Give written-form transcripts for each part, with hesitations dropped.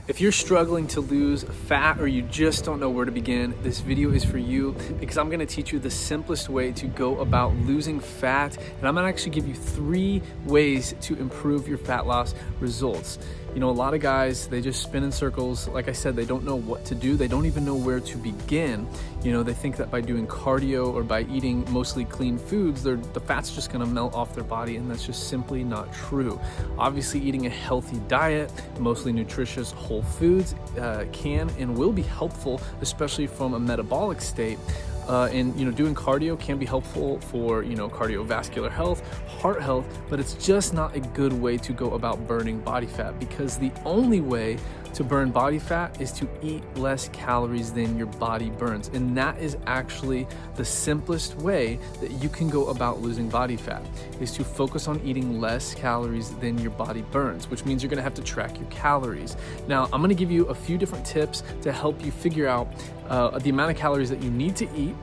If you're struggling to lose fat or you just don't know where to begin, this video is for you because I'm gonna teach you the simplest way to go about losing fat, and I'm gonna actually give you 3 ways to improve your fat loss results. You know, a lot of guys, they just spin in circles. Like I said, they don't know what to do. They don't even know where to begin. You know, they think that by doing cardio or by eating mostly clean foods, the fat's just gonna melt off their body, and that's just simply not true. Obviously, eating a healthy diet, mostly nutritious whole foods, can and will be helpful, especially from a metabolic state. And you know, doing cardio can be helpful for, you know, cardiovascular health, heart health, but it's just not a good way to go about burning body fat, because the only way to burn body fat is to eat less calories than your body burns. And that is actually the simplest way that you can go about losing body fat, is to focus on eating less calories than your body burns, which means you're gonna have to track your calories. Now, I'm gonna give you a few different tips to help you figure out the amount of calories that you need to eat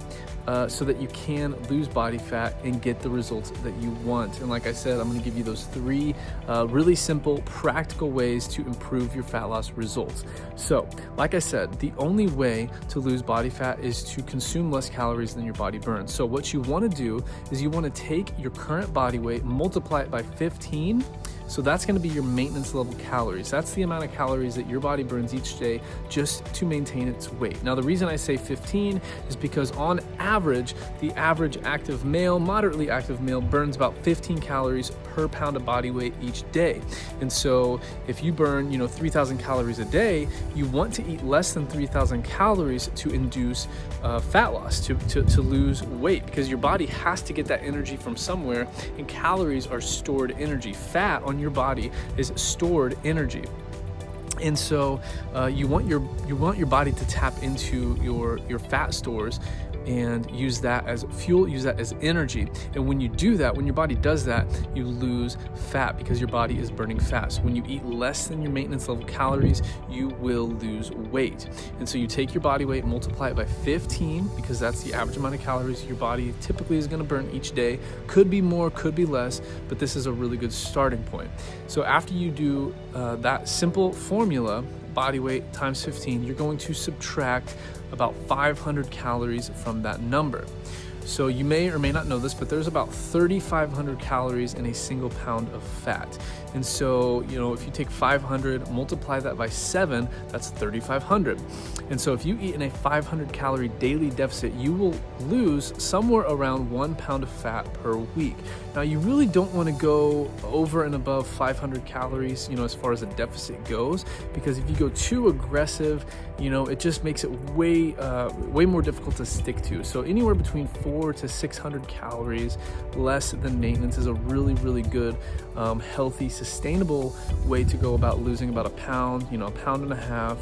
so that you can lose body fat and get the results that you want. And like I said, I'm gonna give you those 3 really simple, practical ways to improve your fat loss results. So, like I said, the only way to lose body fat is to consume less calories than your body burns. So what you wanna do is you wanna take your current body weight, multiply it by 15. So that's gonna be your maintenance level calories. That's the amount of calories that your body burns each day just to maintain its weight. Now, the reason I say 15 is because on average, the average active male, moderately active male, burns about 15 calories per pound of body weight each day. And so if you burn, you know, 3,000 calories a day, you want to eat less than 3,000 calories to induce fat loss, to lose weight, because your body has to get that energy from somewhere, and calories are stored energy. Fat on your body is stored energy. And so you want your body to tap into your fat stores and use that as fuel, use that as energy. And when you do that, when your body does that, you lose fat because your body is burning fat. So when you eat less than your maintenance level calories, you will lose weight. And so you take your body weight, multiply it by 15, because that's the average amount of calories your body typically is gonna burn each day. Could be more, could be less, but this is a really good starting point. So after you do that simple formula, body weight times 15, you're going to subtract about 500 calories from that number. So you may or may not know this, but there's about 3,500 calories in a single pound of fat. And so, you know, if you take 500, multiply that by 7, that's 3,500. And so if you eat in a 500 calorie daily deficit, you will lose somewhere around 1 pound of fat per week. Now, you really don't want to go over and above 500 calories, you know, as far as a deficit goes, because if you go too aggressive, you know, it just makes it way more difficult to stick to. So anywhere between 400 to 600 calories less than maintenance is a really, really good, healthy, sustainable way to go about losing about a pound, you know, 1.5 pounds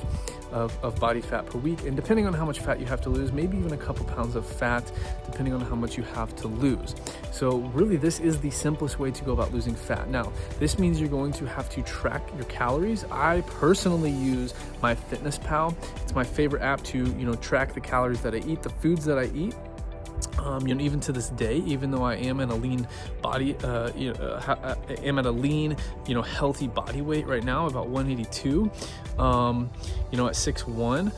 of body fat per week. And depending on how much fat you have to lose, maybe even a couple pounds of fat, depending on how much you have to lose. So really, this is the simplest way to go about losing fat. Now, this means you're going to have to track your calories. I personally use MyFitnessPal. It's my favorite app to, you know, track the calories that I eat, the foods that I eat. You know, even to this day, even though I am in a lean body, I am at a lean, you know, healthy body weight right now, about 182, you know, at 6'1",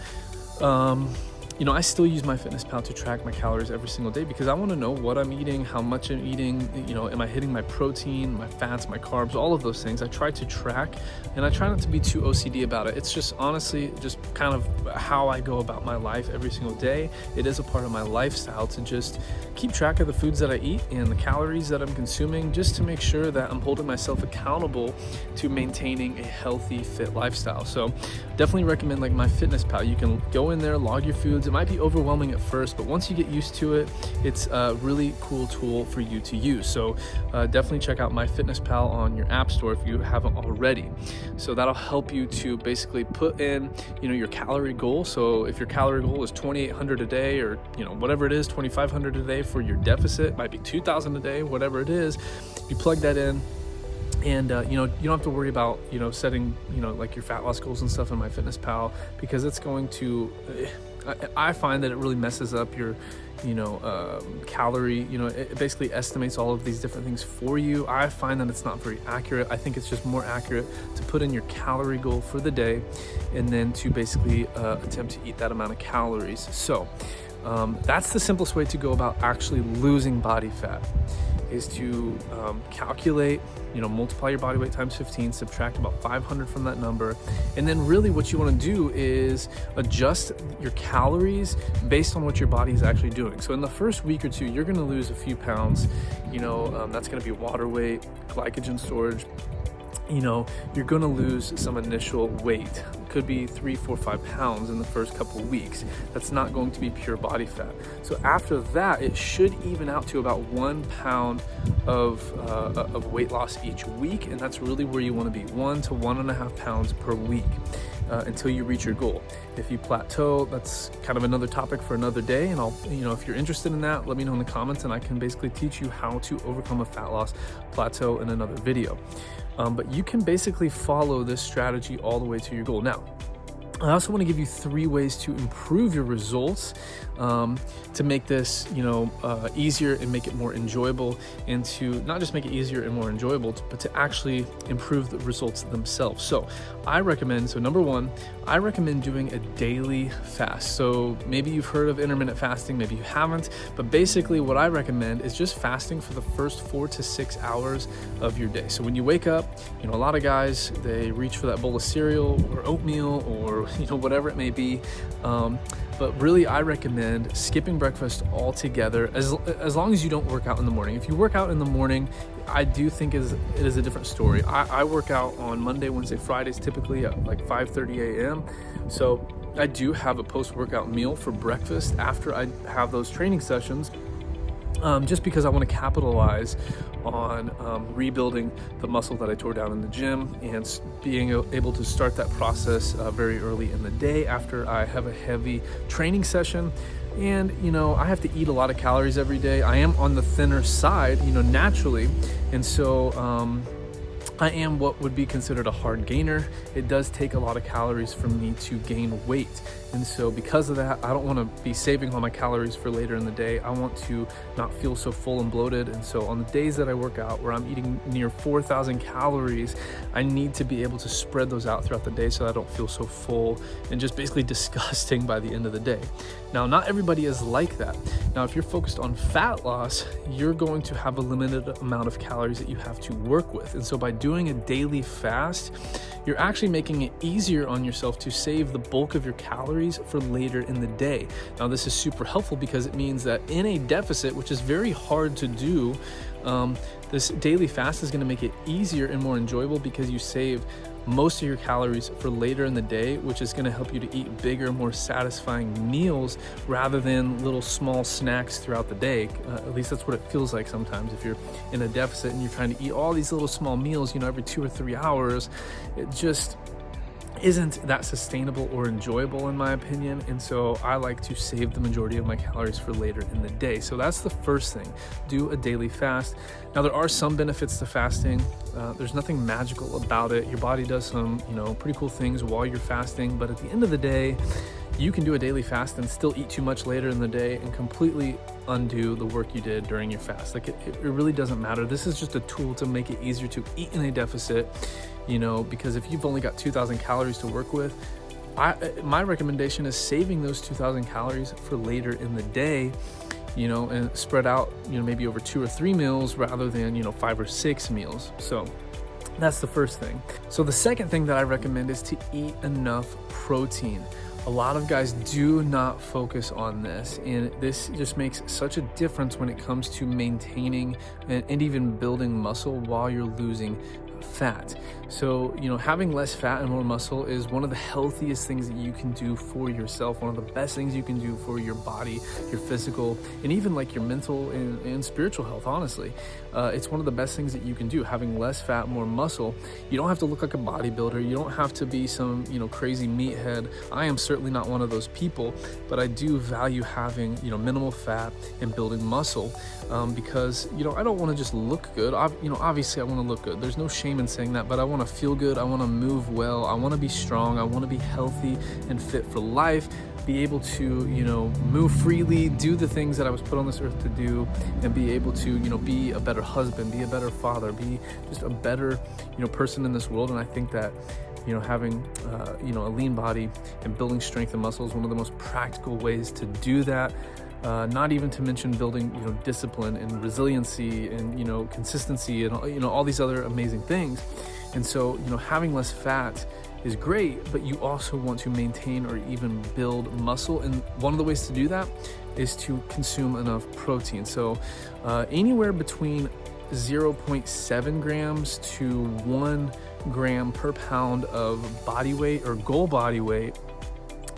you know, I still use MyFitnessPal to track my calories every single day, because I want to know what I'm eating, how much I'm eating, you know, am I hitting my protein, my fats, my carbs, all of those things. I try to track, and I try not to be too OCD about it. It's just honestly just kind of how I go about my life every single day. It is a part of my lifestyle to just keep track of the foods that I eat and the calories that I'm consuming, just to make sure that I'm holding myself accountable to maintaining a healthy, fit lifestyle. So definitely recommend like MyFitnessPal. You can go in there, log your foods. It might be overwhelming at first, but once you get used to it, it's a really cool tool for you to use. So definitely check out MyFitnessPal on your app store if you haven't already. So that'll help you to basically put in, you know, your calorie goal. So if your calorie goal is 2,800 a day, or, you know, whatever it is, 2,500 a day for your deficit, might be 2,000 a day, whatever it is, you plug that in. And you know, you don't have to worry about, you know, setting, you know, like your fat loss goals and stuff in MyFitnessPal, because it's going to I find that it really messes up your, you know, calorie, you know, it basically estimates all of these different things for you. I find that it's not very accurate. I think it's just more accurate to put in your calorie goal for the day and then to basically attempt to eat that amount of calories. So that's the simplest way to go about actually losing body fat, is to calculate, you know, multiply your body weight times 15, subtract about 500 from that number. And then really what you want to do is adjust your calories based on what your body is actually doing. So in the first week or two, you're going to lose a few pounds, you know, that's going to be water weight, glycogen storage. You know, you're going to lose some initial weight. It could be 3, 4, 5 pounds in the first couple of weeks. That's not going to be pure body fat. So after that, it should even out to about 1 pound of weight loss each week. And that's really where you want to be, 1 to 1.5 pounds per week until you reach your goal. If you plateau, that's kind of another topic for another day. And I'll, you know, if you're interested in that, let me know in the comments and I can basically teach you how to overcome a fat loss plateau in another video. But you can basically follow this strategy all the way to your goal. Now, I also want to give you 3 ways to improve your results, to make this, you know, easier and make it more enjoyable, and to not just make it easier and more enjoyable, but to actually improve the results themselves. So I recommend, so number 1, I recommend doing a daily fast. So maybe you've heard of intermittent fasting, maybe you haven't, but basically what I recommend is just fasting for the first 4 to 6 hours of your day. So when you wake up, you know, a lot of guys, they reach for that bowl of cereal or oatmeal or, you know, whatever it may be. But really, I recommend skipping breakfast altogether, as long as you don't work out in the morning. If you work out in the morning, I do think it is a different story. I work out on Monday, Wednesday, Fridays, typically at like 5:30 a.m. So I do have a post-workout meal for breakfast after I have those training sessions. Just because I want to capitalize on rebuilding the muscle that I tore down in the gym and being able to start that process very early in the day after I have a heavy training session. And, you know, I have to eat a lot of calories every day. I am on the thinner side, you know, naturally. And so I am what would be considered a hard gainer. It does take a lot of calories for me to gain weight. And so because of that, I don't want to be saving all my calories for later in the day. I want to not feel so full and bloated. And so on the days that I work out where I'm eating near 4,000 calories, I need to be able to spread those out throughout the day so I don't feel so full and just basically disgusting by the end of the day. Now, not everybody is like that. Now, if you're focused on fat loss, you're going to have a limited amount of calories that you have to work with. And so by doing a daily fast, you're actually making it easier on yourself to save the bulk of your calories for later in the day. Now, this is super helpful because it means that in a deficit, which is very hard to do, this daily fast is going to make it easier and more enjoyable because you save most of your calories for later in the day, which is going to help you to eat bigger, more satisfying meals rather than little small snacks throughout the day. At least that's what it feels like sometimes. If you're in a deficit and you're trying to eat all these little small meals, you know, every 2 or 3 hours, it just isn't that sustainable or enjoyable in my opinion. And so I like to save the majority of my calories for later in the day. So that's the first thing, do a daily fast. Now, there are some benefits to fasting. There's nothing magical about it. Your body does some, you know, pretty cool things while you're fasting, but at the end of the day, you can do a daily fast and still eat too much later in the day and completely undo the work you did during your fast. Like it really doesn't matter. This is just a tool to make it easier to eat in a deficit, you know, because if you've only got 2,000 calories to work with, my recommendation is saving those 2,000 calories for later in the day, you know, and spread out, you know, maybe over 2 or 3 meals rather than, you know, 5 or 6 meals. So that's the first thing. So the second thing that I recommend is to eat enough protein. A lot of guys do not focus on this, and this just makes such a difference when it comes to maintaining and even building muscle while you're losing fat. So, having less fat and more muscle is one of the healthiest things that you can do for yourself, one of the best things you can do for your body, your physical, and even like your mental and spiritual health, honestly. It's one of the best things that you can do, having less fat, more muscle. You don't have to look like a bodybuilder. You don't have to be some, crazy meathead. I am certainly not one of those people, but I do value having, minimal fat and building muscle because, I don't want to just look good. Obviously I want to look good. There's no shame in saying that, but I want to feel good. I want to move well. I want to be strong. I want to be healthy and fit for life, be able to, move freely, do the things that I was put on this earth to do, and be able to, be a better husband, be a better father, be just a better, person in this world. And I think that, having, a lean body and building strength and muscle is one of the most practical ways to do that. Not even to mention building, discipline and resiliency and, consistency and, all these other amazing things. And so, having less fat is great, but you also want to maintain or even build muscle. And one of the ways to do that is to consume enough protein. So anywhere between 0.7 grams to 1 gram per pound of body weight or goal body weight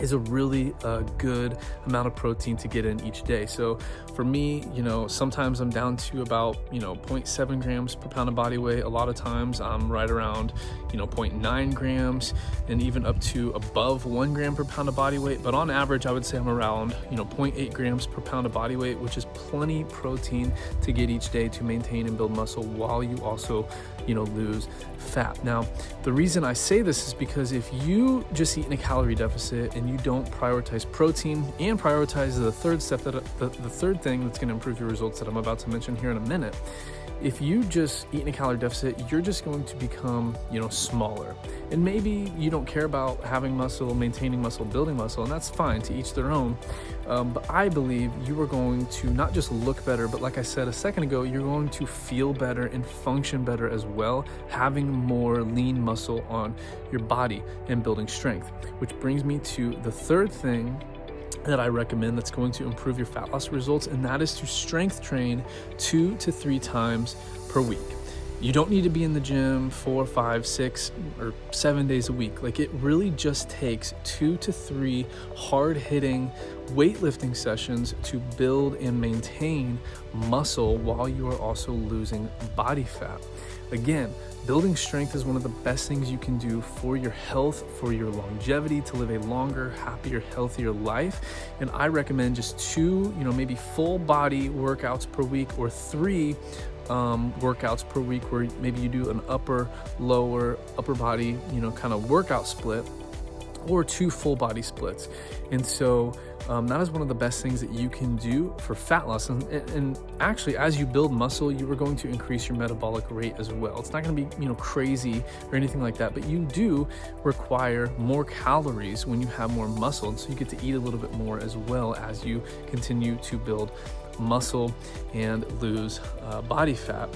is a really good amount of protein to get in each day. So for me, sometimes I'm down to about, 0.7 grams per pound of body weight. A lot of times I'm right around, 0.9 grams and even up to above 1 gram per pound of body weight. But on average, I would say I'm around, 0.8 grams per pound of body weight, which is plenty protein to get each day to maintain and build muscle while you also, lose fat. Now, the reason I say this is because if you just eat in a calorie deficit and you don't prioritize protein and prioritize the third step, the third thing that's going to improve your results that I'm about to mention here in a minute, if you just eat in a calorie deficit, you're just going to become, smaller. And maybe you don't care about having muscle, maintaining muscle, building muscle, and that's fine, to each their own. But I believe you are going to not just look better, but like I said a second ago, you're going to feel better and function better as well, having more lean muscle on your body and building strength. Which brings me to the third thing that I recommend that's going to improve your fat loss results, and that is to strength train 2 to 3 times per week. You don't need to be in the gym 4, 5, 6, or 7 days a week. Like, it really just takes 2 to 3 hard-hitting weightlifting sessions to build and maintain muscle while you are also losing body fat. Again, building strength is one of the best things you can do for your health, for your longevity, to live a longer, happier, healthier life. And I recommend just 2, maybe full body workouts per week, or 3 workouts per week, where maybe you do an upper, lower, upper body, kind of workout split, or 2 full body splits. And so that is one of the best things that you can do for fat loss. And actually, as you build muscle, you are going to increase your metabolic rate as well. It's not going to be, crazy or anything like that, but you do require more calories when you have more muscle. And so you get to eat a little bit more as well as you continue to build muscle and lose body fat.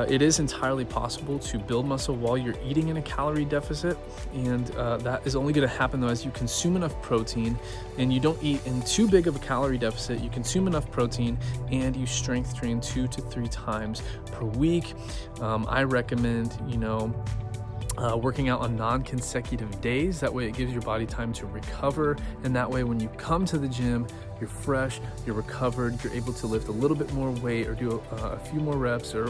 It is entirely possible to build muscle while you're eating in a calorie deficit, and that is only going to happen though as you consume enough protein and you don't eat in too big of a calorie deficit. You consume enough protein and you strength train 2 to 3 times per week. I recommend, working out on non-consecutive days. That way it gives your body time to recover, and that way when you come to the gym, you're fresh, you're recovered, you're able to lift a little bit more weight or do a few more reps, or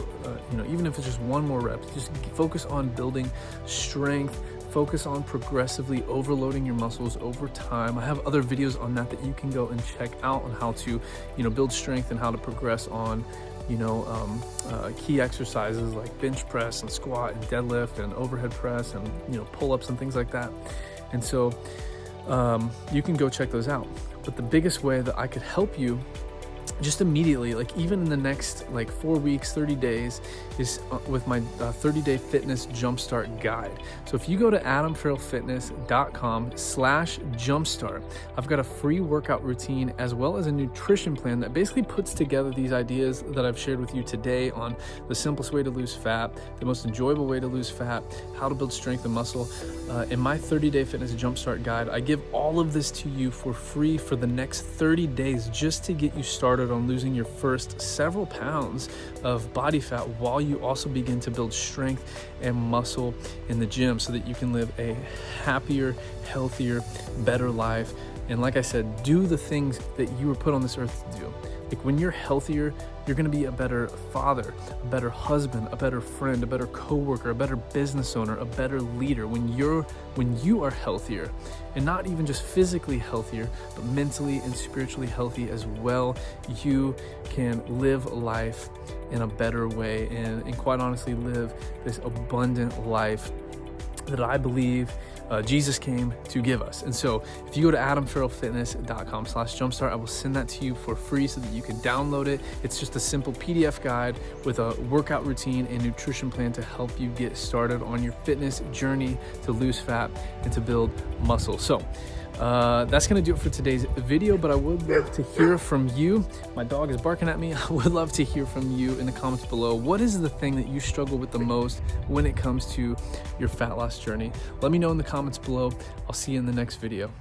even if it's just 1 more rep. Just focus on building strength. Focus on progressively overloading your muscles over time. I have other videos on that you can go and check out on how to build strength and how to progress on key exercises like bench press and squat and deadlift and overhead press and pull-ups and things like that. And so you can go check those out. But the biggest way that I could help you just immediately, like even in the next 4 weeks, 30 days, is with my 30-day fitness jumpstart guide. So if you go to adamfarrellfitness.com/jumpstart, I've got a free workout routine as well as a nutrition plan that basically puts together these ideas that I've shared with you today on the simplest way to lose fat, the most enjoyable way to lose fat, how to build strength and muscle. In my 30-day fitness jumpstart guide, I give all of this to you for free for the next 30 days just to get you started started on losing your first several pounds of body fat while you also begin to build strength and muscle in the gym so that you can live a happier, healthier, better life. And like I said, do the things that you were put on this earth to do. Like when you're healthier, you're gonna be a better father, a better husband, a better friend, a better coworker, a better business owner, a better leader. When you are healthier, and not even just physically healthier, but mentally and spiritually healthy as well, you can live life in a better way and quite honestly live this abundant life that I believe Jesus came to give us. And so if you go to adamfarrellfitness.com/jumpstart, I will send that to you for free so that you can download it. It's just a simple PDF guide with a workout routine and nutrition plan to help you get started on your fitness journey to lose fat and to build muscle. So that's gonna do it for today's video, but I would love to hear from you. My dog is barking at me. I would love to hear from you in the comments below. What is the thing that you struggle with the most when it comes to your fat loss journey? Let me know in the comments below. I'll see you in the next video.